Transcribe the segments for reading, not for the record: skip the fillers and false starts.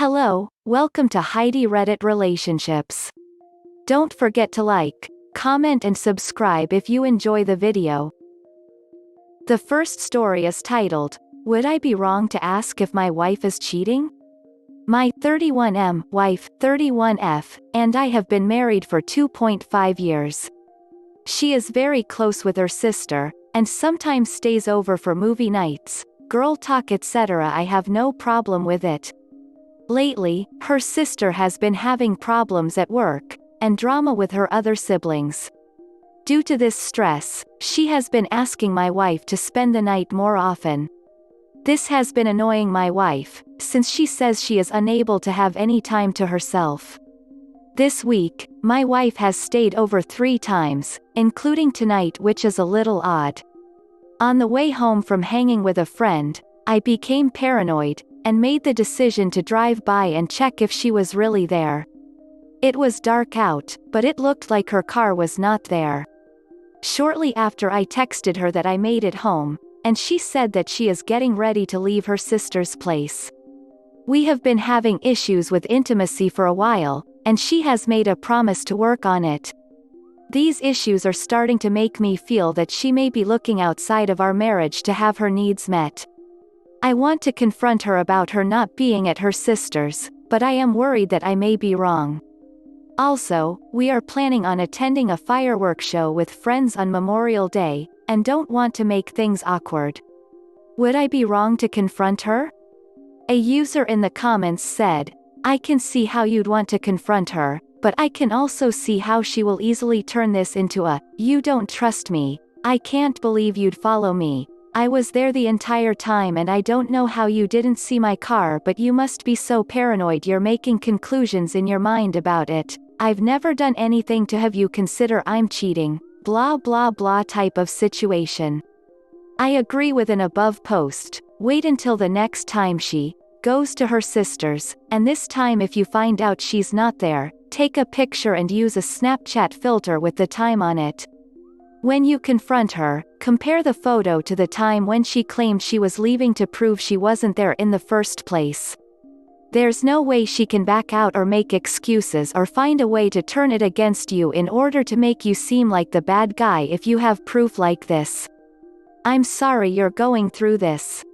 Hello, welcome to Heidi Relationships. Don't forget to like, comment and subscribe if you enjoy the video. The first story is titled, Would I Be Wrong to Ask If My Wife Is Cheating? My 31M wife, 31F, and I have been married for 2.5 years. She is very close with her sister, and sometimes stays over for movie nights, girl talk etc. I have no problem with it. Lately, her sister has been having problems at work, and drama with her other siblings. Due to this stress, she has been asking my wife to spend the night more often. This has been annoying my wife, since she says she is unable to have any time to herself. This week, my wife has stayed over 3 times, including tonight, which is a little odd. On the way home from hanging with a friend, I became paranoid, and made the decision to drive by and check if she was really there. It was dark out, but it looked like her car was not there. Shortly after I texted her that I made it home, and she said that she is getting ready to leave her sister's place. We have been having issues with intimacy for a while, and she has made a promise to work on it. These issues are starting to make me feel that she may be looking outside of our marriage to have her needs met. I want to confront her about her not being at her sister's, but I am worried that I may be wrong. Also, we are planning on attending a fireworks show with friends on Memorial Day, and don't want to make things awkward. Would I be wrong to confront her? A user in the comments said, I can see how you'd want to confront her, but I can also see how she will easily turn this into a, you don't trust me, I can't believe you'd follow me. I was there the entire time and I don't know how you didn't see my car, but you must be so paranoid you're making conclusions in your mind about it. I've never done anything to have you consider I'm cheating, blah blah blah type of situation. I agree with an above post. Wait until the next time she goes to her sister's, and this time if you find out she's not there, take a picture and use a Snapchat filter with the time on it. When you confront her, compare the photo to the time when she claimed she was leaving to prove she wasn't there in the first place. There's no way she can back out or make excuses or find a way to turn it against you in order to make you seem like the bad guy if you have proof like this. I'm sorry you're going through this.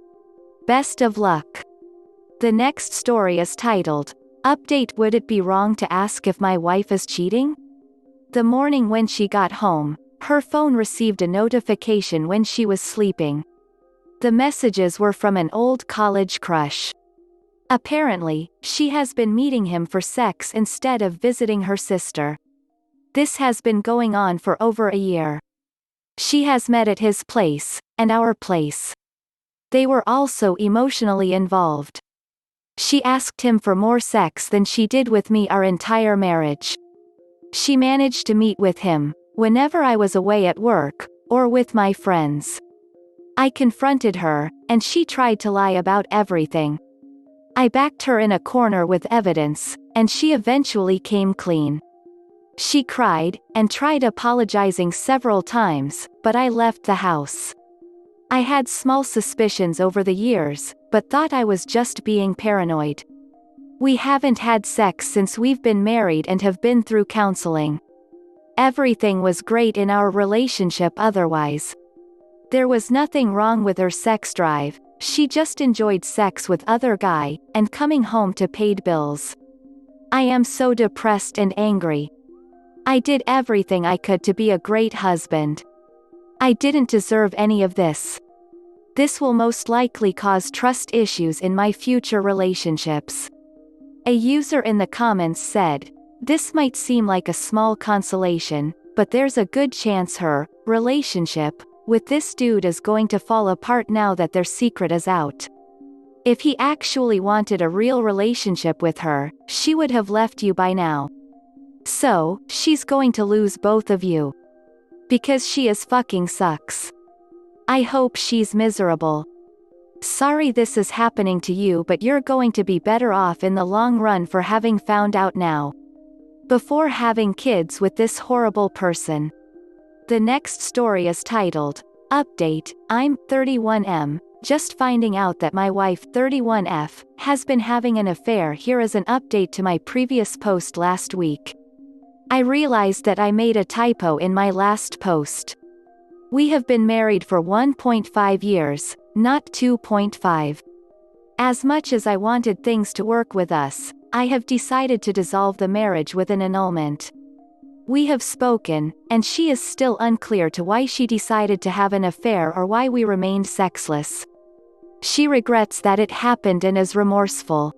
Best of luck. The next story is titled, Update. Would it be wrong to ask if my wife is cheating? The morning when she got home, her phone received a notification when she was sleeping. The messages were from an old college crush. Apparently, she has been meeting him for sex instead of visiting her sister. This has been going on for over a year. She has met at his place, and our place. They were also emotionally involved. She asked him for more sex than she did with me our entire marriage. She managed to meet with him whenever I was away at work, or with my friends. I confronted her, and she tried to lie about everything. I backed her in a corner with evidence, and she eventually came clean. She cried, and tried apologizing several times, but I left the house. I had small suspicions over the years, but thought I was just being paranoid. We haven't had sex since we've been married and have been through counseling. Everything was great in our relationship otherwise. There was nothing wrong with her sex drive, she just enjoyed sex with other guy, and coming home to paid bills. I am so depressed and angry. I did everything I could to be a great husband. I didn't deserve any of this. This will most likely cause trust issues in my future relationships. A user in the comments said, this might seem like a small consolation, but there's a good chance her relationship with this dude is going to fall apart now that their secret is out. If he actually wanted a real relationship with her, she would have left you by now. So, she's going to lose both of you. Because she is fucking sucks. I hope she's miserable. Sorry this is happening to you, but you're going to be better off in the long run for having found out now. Before having kids with this horrible person. The next story is titled, Update. I'm 31M just finding out that my wife 31F has been having an affair. Here is an update to my previous post last week. I realized that I made a typo in my last post. We have been married for 1.5 years, not 2.5. As much as I wanted things to work with us, I have decided to dissolve the marriage with an annulment. We have spoken, and she is still unclear to why she decided to have an affair or why we remained sexless. She regrets that it happened and is remorseful.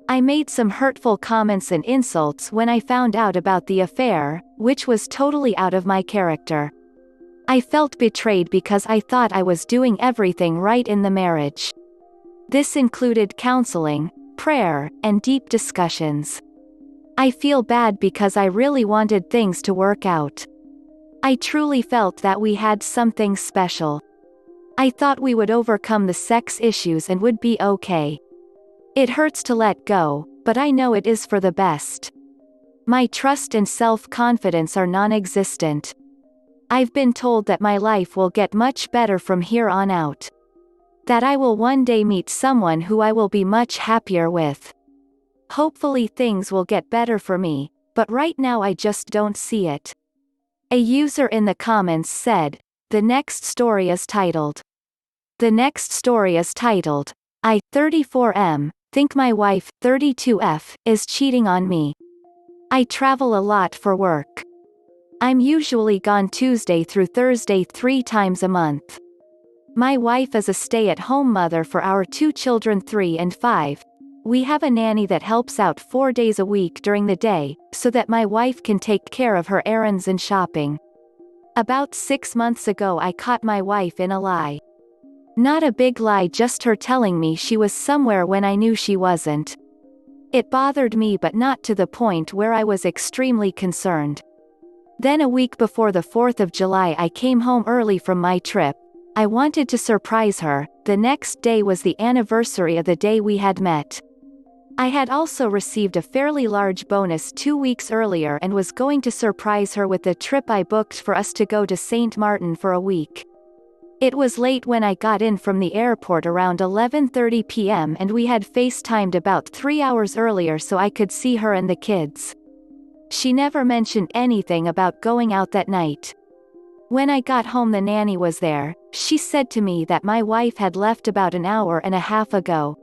I made some hurtful comments and insults when I found out about the affair, which was totally out of my character. I felt betrayed because I thought I was doing everything right in the marriage. This included counseling, prayer, and deep discussions. I feel bad because I really wanted things to work out. I truly felt that we had something special. I thought we would overcome the sex issues and would be okay. It hurts to let go, but I know it is for the best. My trust and self-confidence are non-existent. I've been told that my life will get much better from here on out. That I will one day meet someone who I will be much happier with. Hopefully things will get better for me, but right now I just don't see it. A user in the comments said, The next story is titled, I, 34M, think my wife, 32F, is cheating on me. I travel a lot for work. I'm usually gone Tuesday through Thursday 3 times a month. My wife is a stay-at-home mother for our 2 children 3 and 5. We have a nanny that helps out 4 days a week during the day, so that my wife can take care of her errands and shopping. About 6 months ago I caught my wife in a lie. Not a big lie, just her telling me she was somewhere when I knew she wasn't. It bothered me, but not to the point where I was extremely concerned. Then a week before the 4th of July I came home early from my trip. I wanted to surprise her. The next day was the anniversary of the day we had met. I had also received a fairly large bonus 2 weeks earlier and was going to surprise her with the trip I booked for us to go to St. Martin for a week. It was late when I got in from the airport around 11:30 p.m. and we had FaceTimed about 3 hours earlier so I could see her and the kids. She never mentioned anything about going out that night. When I got home the nanny was there. She said to me that my wife had left about an hour and a half ago.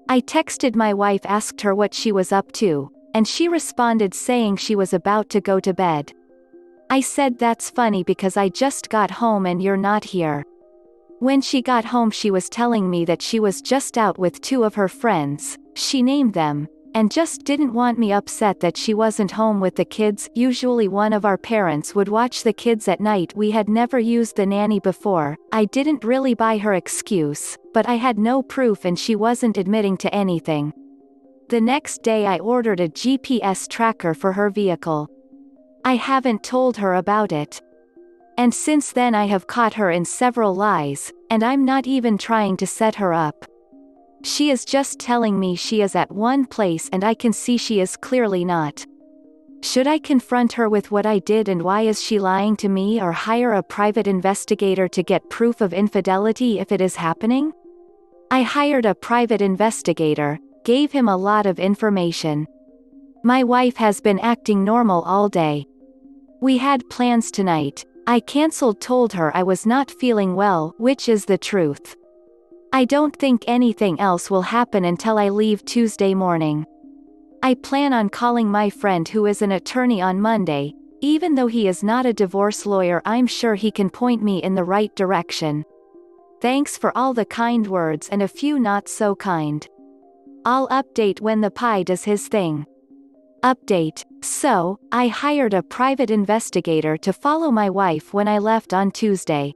I texted my wife, asked her what she was up to, and she responded saying she was about to go to bed. I said that's funny because I just got home and you're not here. When she got home she was telling me that she was just out with 2 of her friends, she named them, and just didn't want me upset that she wasn't home with the kids. Usually one of our parents would watch the kids at night. We had never used the nanny before. I didn't really buy her excuse, but I had no proof and she wasn't admitting to anything. The next day I ordered a GPS tracker for her vehicle. I haven't told her about it. And since then I have caught her in several lies, and I'm not even trying to set her up. She is just telling me she is at one place and I can see she is clearly not. Should I confront her with what I did and why is she lying to me, or hire a private investigator to get proof of infidelity if it is happening? I hired a private investigator, gave him a lot of information. My wife has been acting normal all day. We had plans tonight. I cancelled, told her I was not feeling well, which is the truth. I don't think anything else will happen until I leave Tuesday morning. I plan on calling my friend who is an attorney on Monday. Even though he is not a divorce lawyer, I'm sure he can point me in the right direction. Thanks for all the kind words and a few not so kind. I'll update when the pie does his thing. Update. So, I hired a private investigator to follow my wife when I left on Tuesday.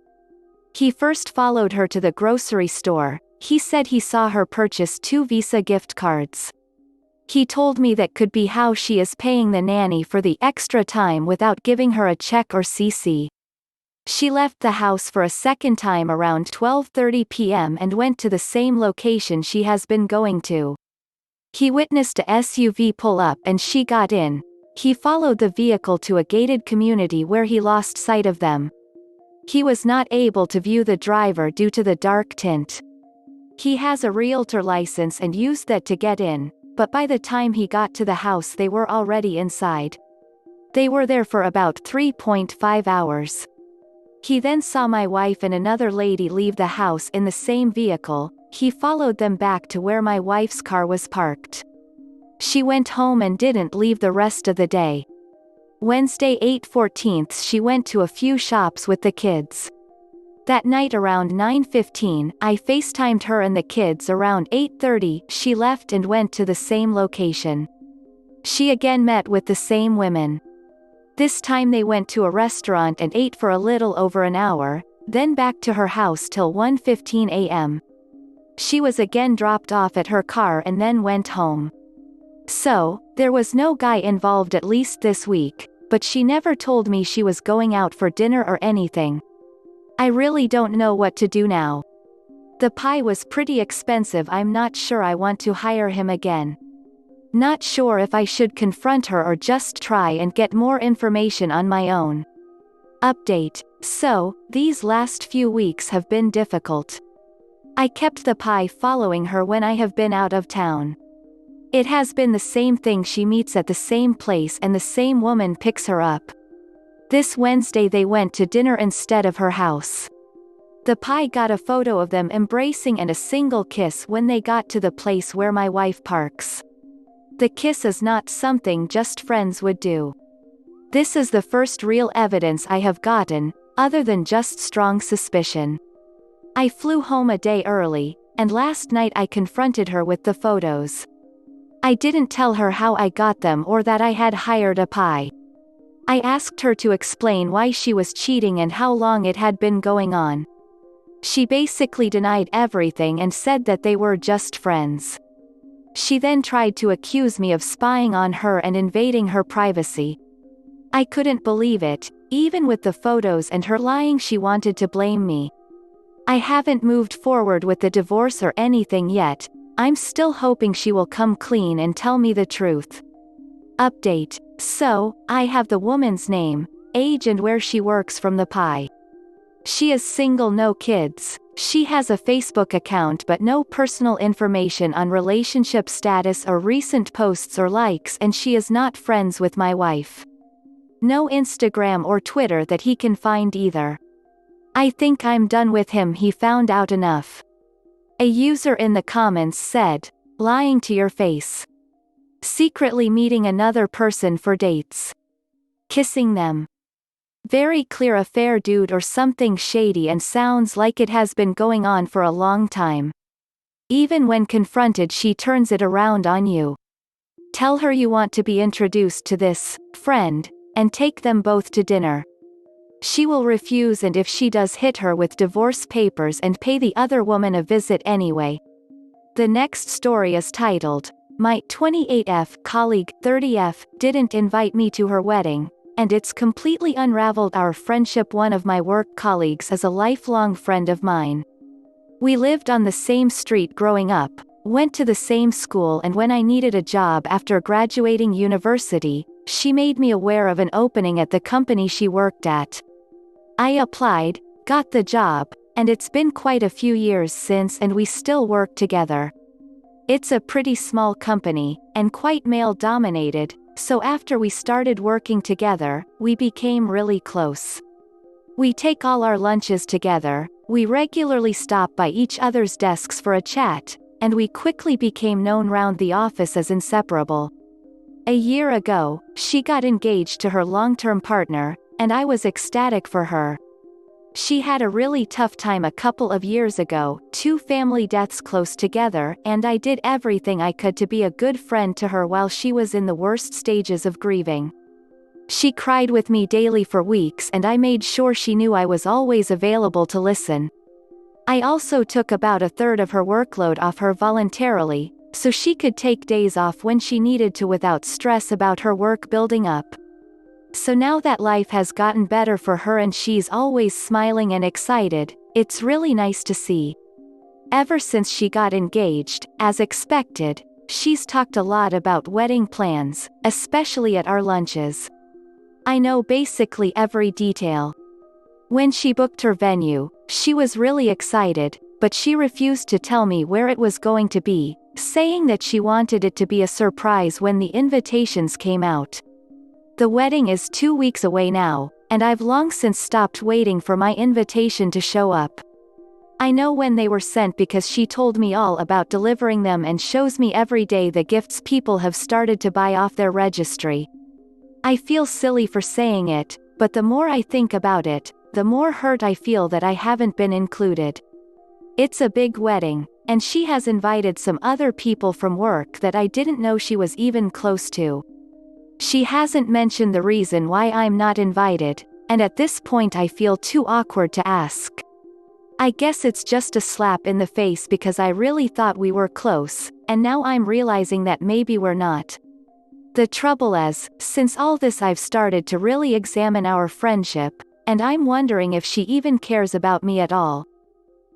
He first followed her to the grocery store. He said he saw her purchase 2 Visa gift cards. He told me that could be how she is paying the nanny for the extra time without giving her a check or CC. She left the house for a second time around 12:30 p.m. and went to the same location she has been going to. He witnessed a SUV pull up and she got in. He followed the vehicle to a gated community where he lost sight of them. He was not able to view the driver due to the dark tint. He has a realtor license and used that to get in, but by the time he got to the house they were already inside. They were there for about 3.5 hours. He then saw my wife and another lady leave the house in the same vehicle. He followed them back to where my wife's car was parked. She went home and didn't leave the rest of the day. Wednesday 8/14 she went to a few shops with the kids. That night around 9:15 I FaceTimed her and the kids. Around 8:30 she left and went to the same location. She again met with the same women. This time they went to a restaurant and ate for a little over an hour, then back to her house till 1:15 a.m. She was again dropped off at her car and then went home. So, there was no guy involved at least this week, but she never told me she was going out for dinner or anything. I really don't know what to do now. The pie was pretty expensive. I'm not sure I want to hire him again. Not sure if I should confront her or just try and get more information on my own. Update. So, these last few weeks have been difficult. I kept the pie following her when I have been out of town. It has been the same thing. She meets at the same place and the same woman picks her up. This Wednesday they went to dinner instead of her house. The pie got a photo of them embracing and a single kiss when they got to the place where my wife parks. The kiss is not something just friends would do. This is the first real evidence I have gotten, other than just strong suspicion. I flew home a day early, and last night I confronted her with the photos. I didn't tell her how I got them or that I had hired a pie. I asked her to explain why she was cheating and how long it had been going on. She basically denied everything and said that they were just friends. She then tried to accuse me of spying on her and invading her privacy. I couldn't believe it, even with the photos and her lying. She wanted to blame me. I haven't moved forward with the divorce or anything yet. I'm still hoping she will come clean and tell me the truth. Update. So, I have the woman's name, age and where she works from the pie. She is single, no kids. She has a Facebook account but no personal information on relationship status or recent posts or likes, and she is not friends with my wife. No Instagram or Twitter that he can find either. I think I'm done with him. He found out enough. A user in the comments said, lying to your face. Secretly meeting another person for dates. Kissing them. Very clear affair, dude, or something shady, and sounds like it has been going on for a long time. Even when confronted she turns it around on you. Tell her you want to be introduced to this friend, and take them both to dinner. She will refuse, and if she does, hit her with divorce papers and pay the other woman a visit anyway. The next story is titled, My 28F colleague 30F didn't invite me to her wedding, and it's completely unraveled our friendship. One of my work colleagues is a lifelong friend of mine. We lived on the same street growing up, went to the same school, and when I needed a job after graduating university, she made me aware of an opening at the company she worked at. I applied, got the job, and it's been quite a few years since, and we still work together. It's a pretty small company, and quite male-dominated, so after we started working together, we became really close. We take all our lunches together, we regularly stop by each other's desks for a chat, and we quickly became known round the office as inseparable. A year ago, she got engaged to her long-term partner, and I was ecstatic for her. She had a really tough time a couple of years ago, 2 family deaths close together, and I did everything I could to be a good friend to her while she was in the worst stages of grieving. She cried with me daily for weeks, and I made sure she knew I was always available to listen. I also took about a third of her workload off her voluntarily, so she could take days off when she needed to without stress about her work building up. So now that life has gotten better for her and she's always smiling and excited, it's really nice to see. Ever since she got engaged, as expected, she's talked a lot about wedding plans, especially at our lunches. I know basically every detail. When she booked her venue, she was really excited, but she refused to tell me where it was going to be, saying that she wanted it to be a surprise when the invitations came out. The wedding is 2 weeks away now, and I've long since stopped waiting for my invitation to show up. I know when they were sent because she told me all about delivering them and shows me every day the gifts people have started to buy off their registry. I feel silly for saying it, but the more I think about it, the more hurt I feel that I haven't been included. It's a big wedding, and she has invited some other people from work that I didn't know she was even close to. She hasn't mentioned the reason why I'm not invited, and at this point I feel too awkward to ask. I guess it's just a slap in the face because I really thought we were close, and now I'm realizing that maybe we're not. The trouble is, since all this I've started to really examine our friendship, and I'm wondering if she even cares about me at all.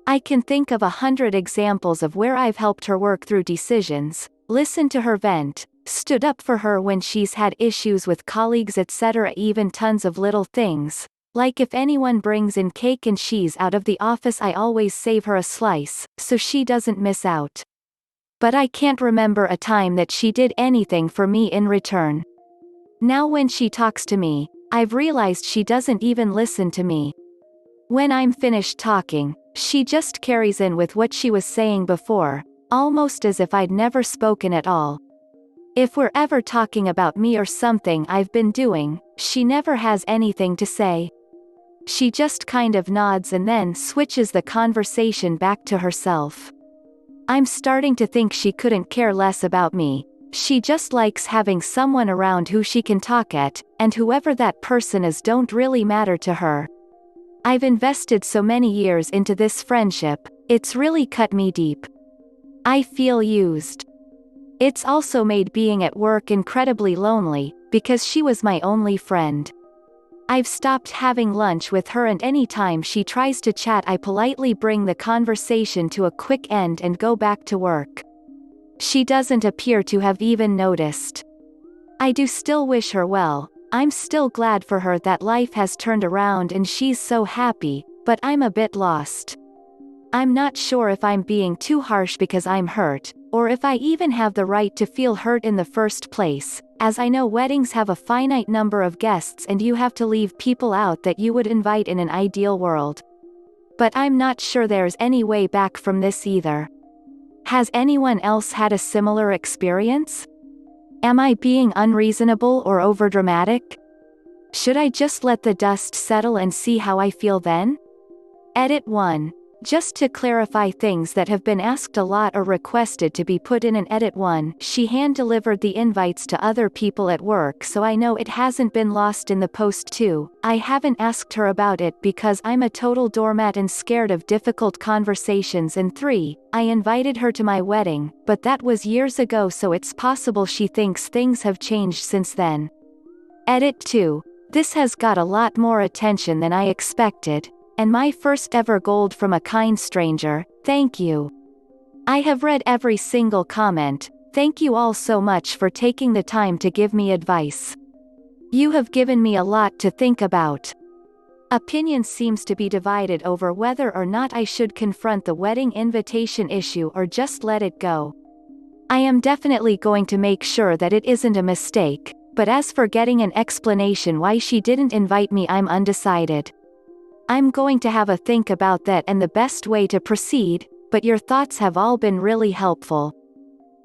I can think of 100 examples of where I've helped her work through decisions, listened to her vent, stood up for her when she's had issues with colleagues, etc. Even tons of little things, like if anyone brings in cake and cheese out of the office I always save her a slice, so she doesn't miss out. But I can't remember a time that she did anything for me in return. Now when she talks to me, I've realized she doesn't even listen to me. When I'm finished talking, she just carries in with what she was saying before, almost as if I'd never spoken at all. If we're ever talking about me or something I've been doing, she never has anything to say. She just kind of nods and then switches the conversation back to herself. I'm starting to think she couldn't care less about me. She just likes having someone around who she can talk at, and whoever that person is don't really matter to her. I've invested so many years into this friendship, it's really cut me deep. I feel used. It's also made being at work incredibly lonely, because she was my only friend. I've stopped having lunch with her, and any time she tries to chat I politely bring the conversation to a quick end and go back to work. She doesn't appear to have even noticed. I do still wish her well. I'm still glad for her that life has turned around and she's so happy, but I'm a bit lost. I'm not sure if I'm being too harsh because I'm hurt, or if I even have the right to feel hurt in the first place, as I know weddings have a finite number of guests and you have to leave people out that you would invite in an ideal world. But I'm not sure there's any way back from this either. Has anyone else had a similar experience? Am I being unreasonable or overdramatic? Should I just let the dust settle and see how I feel then? Edit 1. Just to clarify things that have been asked a lot or requested to be put in an edit 1, she hand-delivered the invites to other people at work, so I know it hasn't been lost in the post. 2. I haven't asked her about it because I'm a total doormat and scared of difficult conversations. And 3. I invited her to my wedding, but that was years ago, so it's possible she thinks things have changed since then. Edit 2. This has got a lot more attention than I expected. And my first ever gold from a kind stranger, thank you. I have read every single comment. Thank you all so much for taking the time to give me advice. You have given me a lot to think about. Opinion seems to be divided over whether or not I should confront the wedding invitation issue or just let it go. I am definitely going to make sure that it isn't a mistake, but as for getting an explanation why she didn't invite me, I'm undecided. I'm going to have a think about that and the best way to proceed, but your thoughts have all been really helpful.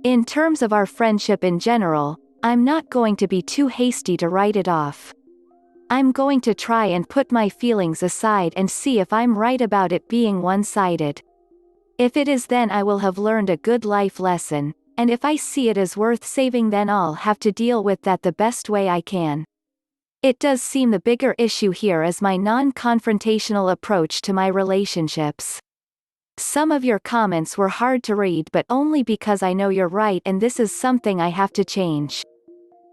In terms of our friendship in general, I'm not going to be too hasty to write it off. I'm going to try and put my feelings aside and see if I'm right about it being one-sided. If it is, then I will have learned a good life lesson, and if I see it as worth saving, then I'll have to deal with that the best way I can. It does seem the bigger issue here is my non-confrontational approach to my relationships. Some of your comments were hard to read, but only because I know you're right and this is something I have to change.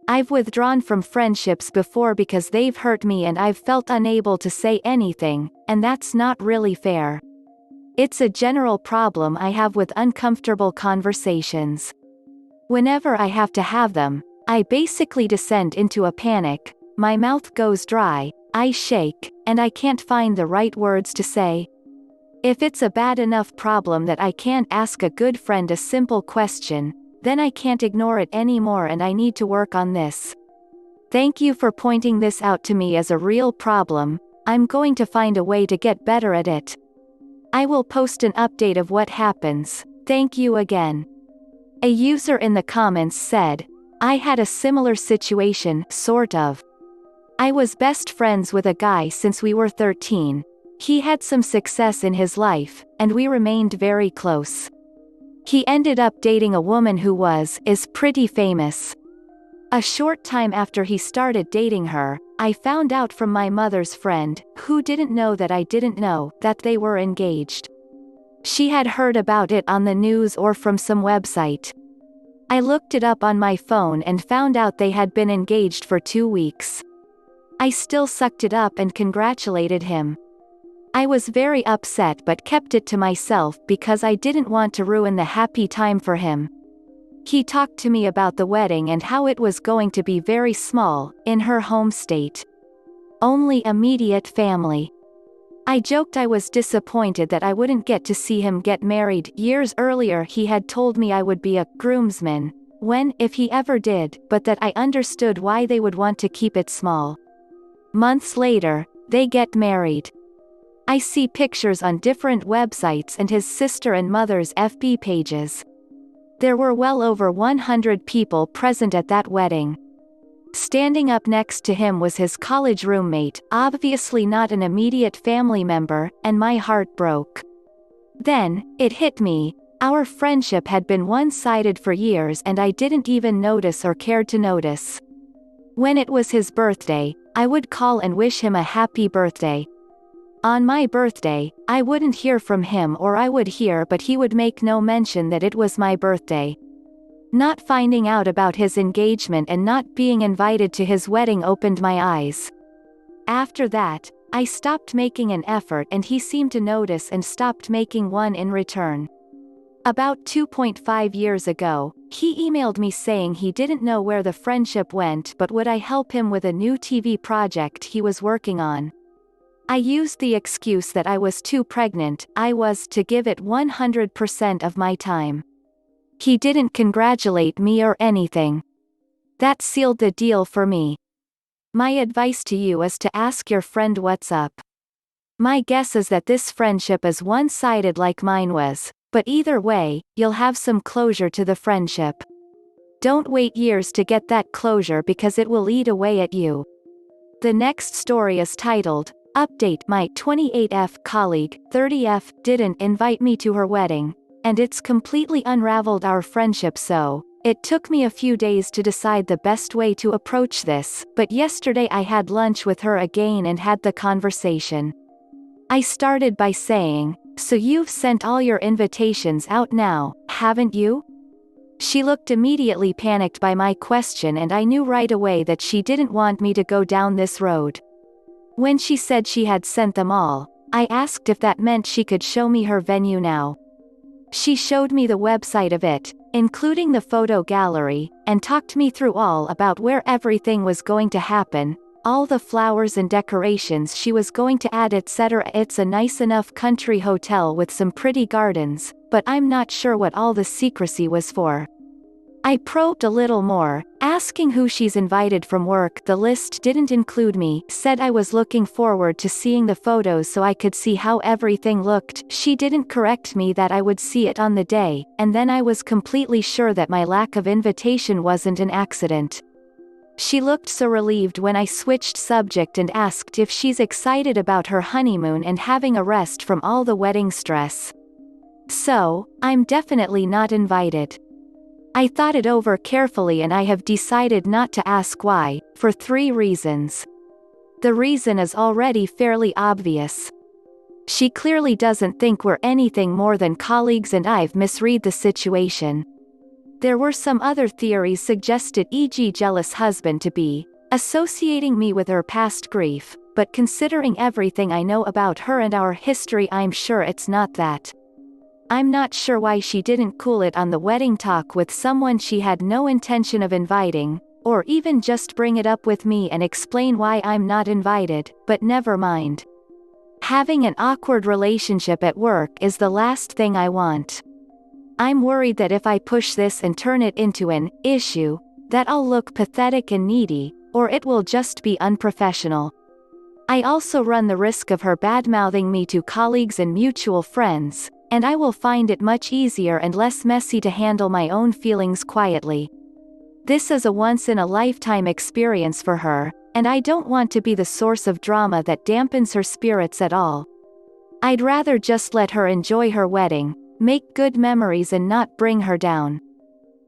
I've withdrawn from friendships before because they've hurt me and I've felt unable to say anything, and that's not really fair. It's a general problem I have with uncomfortable conversations. Whenever I have to have them, I basically descend into a panic. My mouth goes dry, I shake, and I can't find the right words to say. If it's a bad enough problem that I can't ask a good friend a simple question, then I can't ignore it anymore and I need to work on this. Thank you for pointing this out to me as a real problem. I'm going to find a way to get better at it. I will post an update of what happens. Thank you again. A user in the comments said, I had a similar situation, sort of. I was best friends with a guy since we were 13. He had some success in his life, and we remained very close. He ended up dating a woman who is pretty famous. A short time after he started dating her, I found out from my mother's friend, who didn't know that I didn't know, that they were engaged. She had heard about it on the news or from some website. I looked it up on my phone and found out they had been engaged for 2 weeks. I still sucked it up and congratulated him. I was very upset but kept it to myself because I didn't want to ruin the happy time for him. He talked to me about the wedding and how it was going to be very small, in her home state. Only immediate family. I joked I was disappointed that I wouldn't get to see him get married. Years earlier he had told me I would be a groomsman, when, if he ever did, but that I understood why they would want to keep it small. Months later, they get married. I see pictures on different websites and his sister and mother's FB pages. There were well over 100 people present at that wedding. Standing up next to him was his college roommate, obviously not an immediate family member, and my heart broke. Then, it hit me, our friendship had been one-sided for years and I didn't even notice or cared to notice. When it was his birthday, I would call and wish him a happy birthday. On my birthday, I wouldn't hear from him or I would hear but he would make no mention that it was my birthday. Not finding out about his engagement and not being invited to his wedding opened my eyes. After that, I stopped making an effort and he seemed to notice and stopped making one in return. About 2.5 years ago, he emailed me saying he didn't know where the friendship went but would I help him with a new TV project he was working on. I used the excuse that I was too pregnant, I was to give it 100% of my time. He didn't congratulate me or anything. That sealed the deal for me. My advice to you is to ask your friend what's up. My guess is that this friendship is one-sided like mine was, but either way, you'll have some closure to the friendship. Don't wait years to get that closure because it will eat away at you. The next story is titled, Update: My 28F colleague, 30F, didn't invite me to her wedding, and it's completely unraveled our friendship so, it took me a few days to decide the best way to approach this, but yesterday I had lunch with her again and had the conversation. I started by saying, so you've sent all your invitations out now, haven't you? She looked immediately panicked by my question and I knew right away that she didn't want me to go down this road. When she said she had sent them all, I asked if that meant she could show me her venue now. She showed me the website of it, including the photo gallery, and talked me through all about where everything was going to happen, all the flowers and decorations she was going to add, etc. It's a nice enough country hotel with some pretty gardens, but I'm not sure what all the secrecy was for. I probed a little more, asking who she's invited from work. The list didn't include me, said I was looking forward to seeing the photos so I could see how everything looked. She didn't correct me that I would see it on the day, and then I was completely sure that my lack of invitation wasn't an accident. She looked so relieved when I switched subject and asked if she's excited about her honeymoon and having a rest from all the wedding stress. So, I'm definitely not invited. I thought it over carefully and I have decided not to ask why, for 3 reasons. The reason is already fairly obvious. She clearly doesn't think we're anything more than colleagues and I've misread the situation. There were some other theories suggested, e.g. jealous husband to be associating me with her past grief, but considering everything I know about her and our history I'm sure it's not that. I'm not sure why she didn't cool it on the wedding talk with someone she had no intention of inviting, or even just bring it up with me and explain why I'm not invited, but never mind. Having an awkward relationship at work is the last thing I want. I'm worried that if I push this and turn it into an issue, that I'll look pathetic and needy, or it will just be unprofessional. I also run the risk of her bad-mouthing me to colleagues and mutual friends, and I will find it much easier and less messy to handle my own feelings quietly. This is a once-in-a-lifetime experience for her, and I don't want to be the source of drama that dampens her spirits at all. I'd rather just let her enjoy her wedding, make good memories and not bring her down.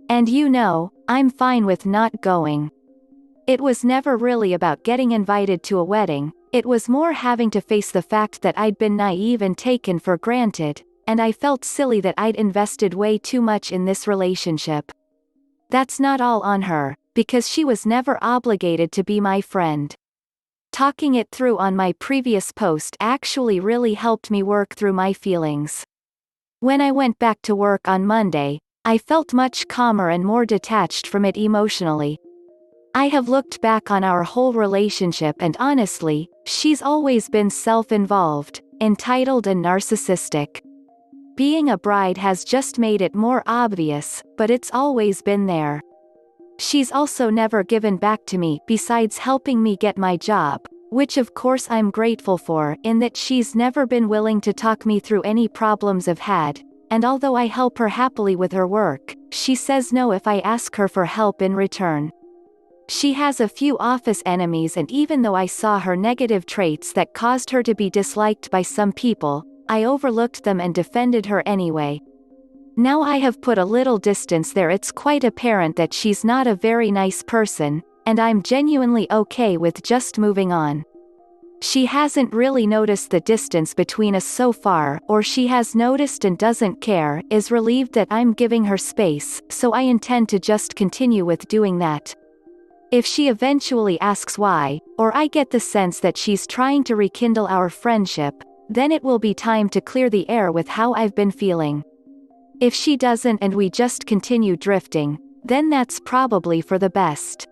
And you know, I'm fine with not going. It was never really about getting invited to a wedding, it was more having to face the fact that I'd been naive and taken for granted, and I felt silly that I'd invested way too much in this relationship. That's not all on her, because she was never obligated to be my friend. Talking it through on my previous post actually really helped me work through my feelings. When I went back to work on Monday, I felt much calmer and more detached from it emotionally. I have looked back on our whole relationship and honestly, she's always been self-involved, entitled and narcissistic. Being a bride has just made it more obvious, but it's always been there. She's also never given back to me besides helping me get my job, which of course I'm grateful for in that she's never been willing to talk me through any problems I've had, and although I help her happily with her work, she says no if I ask her for help in return. She has a few office enemies and even though I saw her negative traits that caused her to be disliked by some people, I overlooked them and defended her anyway. Now I have put a little distance there. It's quite apparent that she's not a very nice person, and I'm genuinely okay with just moving on. She hasn't really noticed the distance between us so far, or she has noticed and doesn't care, is relieved that I'm giving her space, so I intend to just continue with doing that. If she eventually asks why, or I get the sense that she's trying to rekindle our friendship, then it will be time to clear the air with how I've been feeling. If she doesn't and we just continue drifting, then that's probably for the best.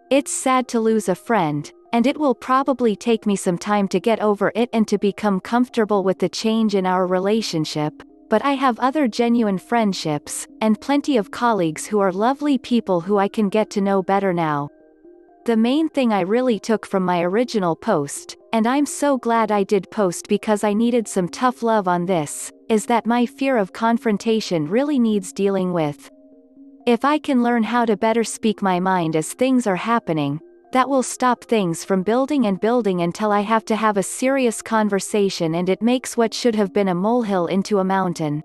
It's sad to lose a friend, and it will probably take me some time to get over it and to become comfortable with the change in our relationship, but I have other genuine friendships, and plenty of colleagues who are lovely people who I can get to know better now. The main thing I really took from my original post, and I'm so glad I did post because I needed some tough love on this, is that my fear of confrontation really needs dealing with. If I can learn how to better speak my mind as things are happening, that will stop things from building and building until I have to have a serious conversation and it makes what should have been a molehill into a mountain.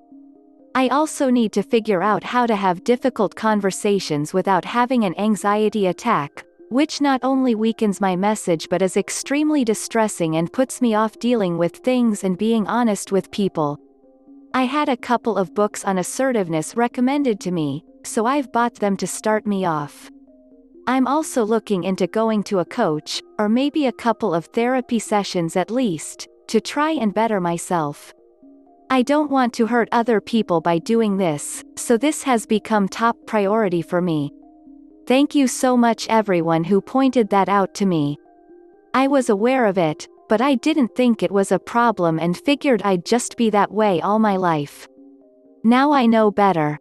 I also need to figure out how to have difficult conversations without having an anxiety attack, which not only weakens my message but is extremely distressing and puts me off dealing with things and being honest with people. I had a couple of books on assertiveness recommended to me, so I've bought them to start me off. I'm also looking into going to a coach, or maybe a couple of therapy sessions at least, to try and better myself. I don't want to hurt other people by doing this, so this has become top priority for me. Thank you so much everyone who pointed that out to me. I was aware of it, but I didn't think it was a problem and figured I'd just be that way all my life. Now I know better.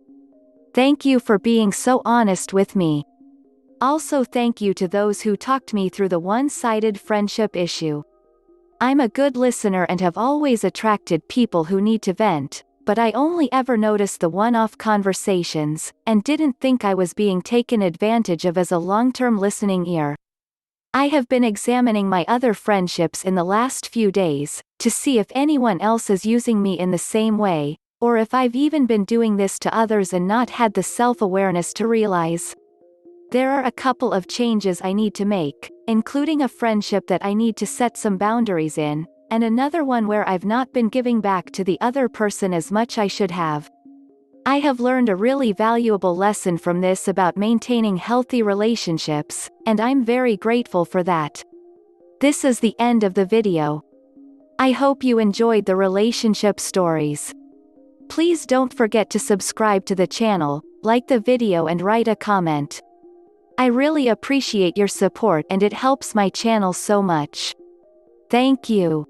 Thank you for being so honest with me. Also thank you to those who talked me through the one-sided friendship issue. I'm a good listener and have always attracted people who need to vent, but I only ever noticed the one-off conversations, and didn't think I was being taken advantage of as a long-term listening ear. I have been examining my other friendships in the last few days, to see if anyone else is using me in the same way, or if I've even been doing this to others and not had the self-awareness to realize. There are a couple of changes I need to make, including a friendship that I need to set some boundaries in, and another one where I've not been giving back to the other person as much I should have. I have learned a really valuable lesson from this about maintaining healthy relationships, and I'm very grateful for that. This is the end of the video. I hope you enjoyed the relationship stories. Please don't forget to subscribe to the channel, like the video and write a comment. I really appreciate your support and it helps my channel so much. Thank you.